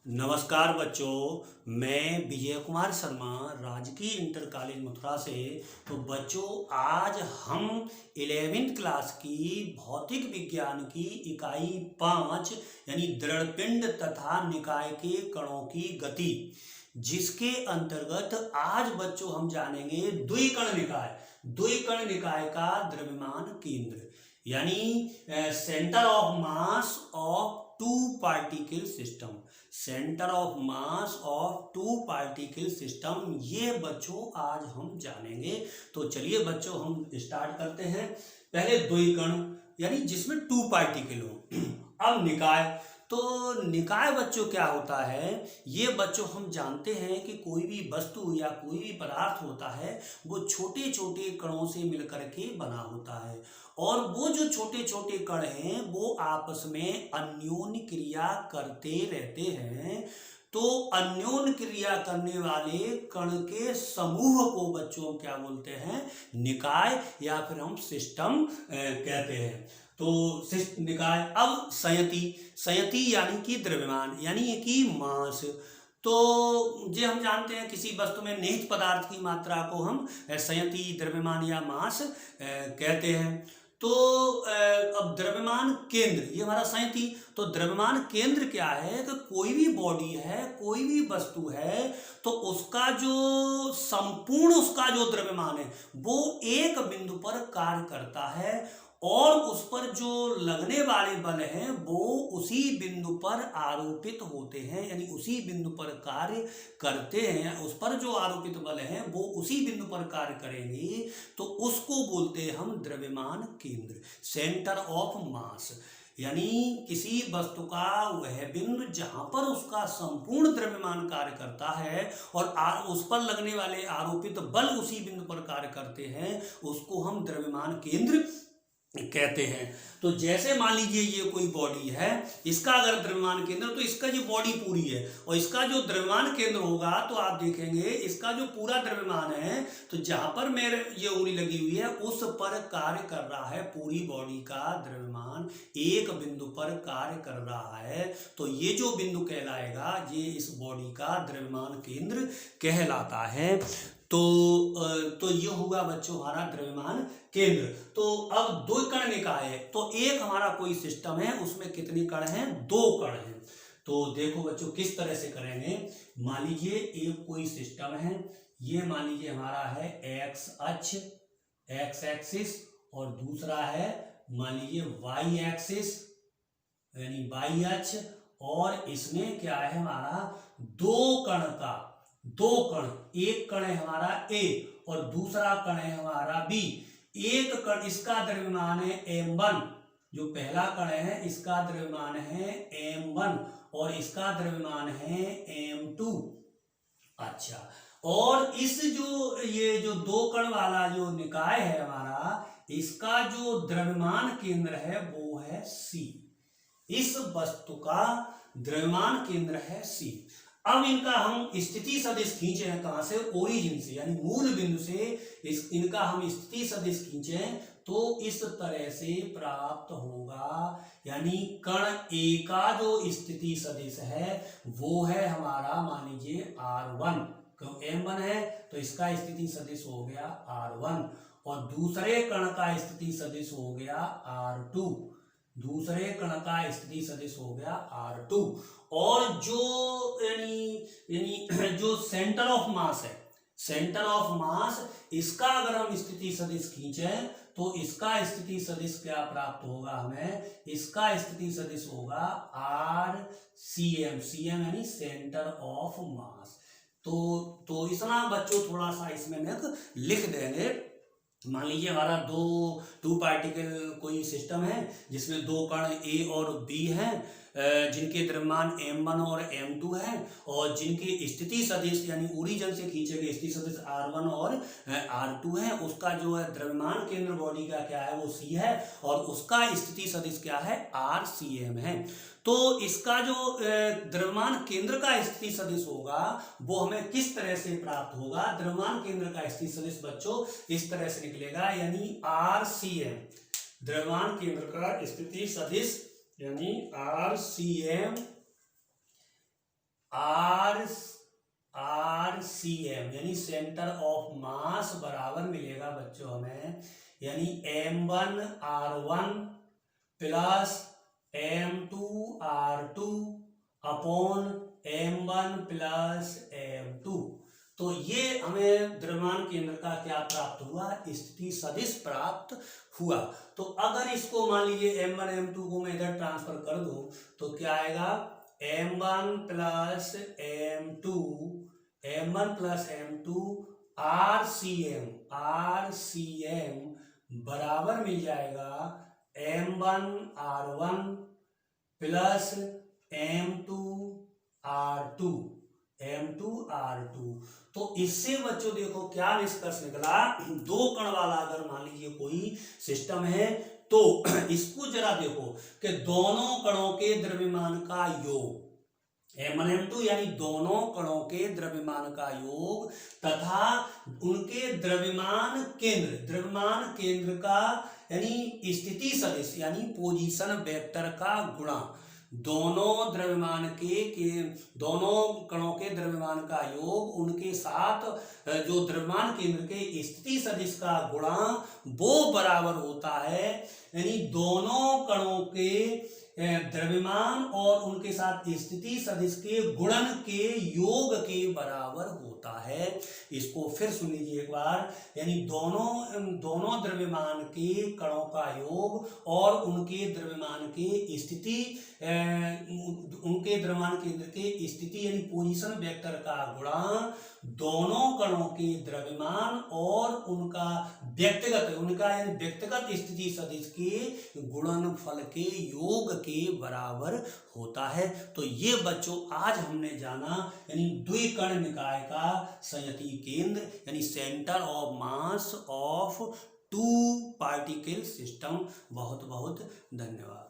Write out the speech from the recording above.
नमस्कार बच्चों, मैं विजय कुमार शर्मा राजकीय इंटर कॉलेज मथुरा से। तो बच्चों, आज हम 11वीं क्लास की भौतिक विज्ञान की इकाई 5 यानी दृढ़पिंड तथा निकाय के कणों की गति, जिसके अंतर्गत आज बच्चों हम जानेंगे द्विकण निकाय। द्विकण निकाय का द्रव्यमान केंद्र यानी centre of mass of two particle system. Centre of mass of two particle system, ये बच्चों आज हम जानेंगे। तो चलिए बच्चों, हम स्टार्ट करते हैं। पहले द्विकण यानी जिसमें टू पार्टिकल हो। अब निकाय, तो निकाय बच्चों क्या होता है, ये बच्चों हम जानते हैं कि कोई भी वस्तु या कोई भी पदार्थ होता है वो छोटे छोटे कणों से मिलकर के बना होता है, और वो जो छोटे छोटे कण हैं वो आपस में अन्योन्य क्रिया करते रहते हैं। तो अन्योन्य क्रिया करने वाले कण के समूह को बच्चों हम क्या बोलते हैं, निकाय या फिर हम सिस्टम कहते हैं। तो निकाय। अब संयति, संयति यानी कि द्रव्यमान यानी कि मास। तो ये हम जानते हैं किसी वस्तु में निहित पदार्थ की मात्रा को हम संयति, द्रव्यमान या मास कहते हैं। तो अब द्रव्यमान केंद्र, ये हमारा संयति। तो द्रव्यमान केंद्र क्या है कि कोई भी बॉडी है, कोई भी वस्तु है, तो उसका जो संपूर्ण उसका जो द्रव्यमान है वो एक बिंदु पर कार्य करता है, और उस पर जो लगने वाले बल हैं वो उसी बिंदु पर आरोपित होते हैं, यानी उसी बिंदु पर कार्य करते हैं। उस पर जो आरोपित बल हैं वो उसी बिंदु पर कार्य करेंगे, तो उसको बोलते हैं हम द्रव्यमान केंद्र, सेंटर ऑफ मास। यानी किसी वस्तु का वह बिंदु जहां पर उसका संपूर्ण द्रव्यमान कार्य करता है और उस पर लगने वाले आरोपित बल उसी बिंदु पर कार्य करते हैं, उसको हम द्रव्यमान केंद्र कहते हैं। तो जैसे मान लीजिए ये कोई बॉडी है, इसका अगर द्रव्यमान केंद्र, तो इसका जो बॉडी पूरी है और इसका जो द्रव्यमान केंद्र होगा, तो आप देखेंगे इसका जो पूरा द्रव्यमान है, तो जहां पर मेरे ये उंगली लगी हुई है उस पर कार्य कर रहा है, पूरी बॉडी का द्रव्यमान एक बिंदु पर कार्य कर रहा है। तो ये जो बिंदु कहलाएगा, ये इस बॉडी का द्रव्यमान केंद्र कहलाता है। तो ये होगा बच्चों हमारा द्रव्यमान केंद्र। तो अब दो कण निकाय है, तो एक हमारा कोई सिस्टम है, उसमें कितने कण हैं, दो कण हैं। तो देखो बच्चों किस तरह से करेंगे। मान लीजिए एक कोई सिस्टम है, ये मान लीजिए हमारा है एक्स अक्ष, एक्स एक्सिस, और दूसरा है मान लीजिए वाई एक्सिस यानी वाई अक्ष, और इसमें क्या है हमारा दो कण का, दो कण, एक कण है हमारा ए और दूसरा कण है हमारा बी। एक कण, इसका द्रव्यमान है m1, जो पहला कण है इसका द्रव्यमान है m1 और इसका द्रव्यमान है m2। अच्छा, और इस जो ये जो दो कण वाला जो निकाय है हमारा, इसका जो द्रव्यमान केंद्र है वो है C। इस वस्तु का द्रव्यमान केंद्र है C। अब इनका हम स्थिति सदिश खींचे हैं, कहां से, ओरिजिन से, यानी मूल बिंदु से इनका हम स्थिति सदिश खींचे, तो इस तरह से प्राप्त होगा। यानी कण A का जो स्थिति सदिश है वो है हमारा मान लीजिए R1, क्यों M1 है तो इसका स्थिति सदिश हो गया R1, और दूसरे कण का स्थिति सदिश हो गया R2, दूसरे कण का स्थिति सदिश हो गया R2। और जो यानी जो सेंटर ऑफ मास है, सेंटर ऑफ मास, इसका अगर हम स्थिति सदिश खींचें तो इसका स्थिति सदिश क्या प्राप्त होगा हमें, इसका स्थिति सदिश होगा RCM, CM यानी सेंटर ऑफ मास। तो इतना बच्चों थोड़ा सा इसमें लिख देंगे। मान लीजिए हमारा टू पार्टिकल कोई सिस्टम है जिसमें दो कण ए और बी हैं, जिनके द्रव्यमान m1 और m2 है, और जिनकी स्थिति सदिश यानी ओरिजिन से खींचे गए स्थिति सदिश r1 और r2 है। उसका जो है द्रव्यमान केंद्र बॉडी का क्या है वो C है, और उसका स्थिति सदिश क्या है RCM है। तो इसका जो द्रव्यमान केंद्र का स्थिति सदिश होगा वो हमें किस तरह से प्राप्त होगा, द्रव्यमान केंद्र का स्थिति सदिश बच्चों इस तरह से निकलेगा, यानी RCM, द्रव्यमान केंद्र का स्थिति सदिश यानी RCM RCM यानी सेंटर ऑफ मास बराबर मिलेगा बच्चों हमें, यानी M1R1 plus M2R2 upon M1 plus M2। तो ये हमें द्रव्यमान केंद्र का क्या प्राप्त हुआ, स्थिति सदिश प्राप्त हुआ। तो अगर इसको मान लीजिए M1 M2 को मैं इधर ट्रांसफर कर दूं तो क्या आएगा, M1 प्लस M2 RCM बराबर मिल जाएगा M1R1 प्लस M2R2। तो इससे बच्चों देखो क्या निष्कर्ष निकला, दो कण वाला अगर मान लीजिए कोई सिस्टम है तो इसको जरा देखो कि दोनों कणों के द्रव्यमान का योग M1 M2 यानी दोनों कणों के द्रव्यमान का योग तथा उनके द्रव्यमान केंद्र का यानी स्थिति सदिश यानी पोजीशन वेक्टर का गुणा, दोनों कणों के द्रव्यमान का योग उनके साथ जो द्रव्यमान केंद्र के स्थिति सदिश का गुणा वो बराबर होता है, यानी दोनों कणों के द्रव्यमान और उनके साथ स्थिति सदिश के गुणन के योग के बराबर होता है। इसको फिर सुन लीजिए एक बार, यानी दोनों द्रव्यमान के कणों का योग और उनके द्रव्यमान के स्थिति उनके द्रव्यमान केंद्र के स्थिति यानी पोजीशन वेक्टर का गुणा दोनों कणों के द्रव्यमान और उनका व्यक्तिगत स्थिति सदिश के गुणनफल के योग के बराबर होता है। तो ये बच्चों आज हमने जाना यानी द्विकण निकाय का संयुति केंद्र यानी centre of mass of two particle system. बहुत बहुत धन्यवाद।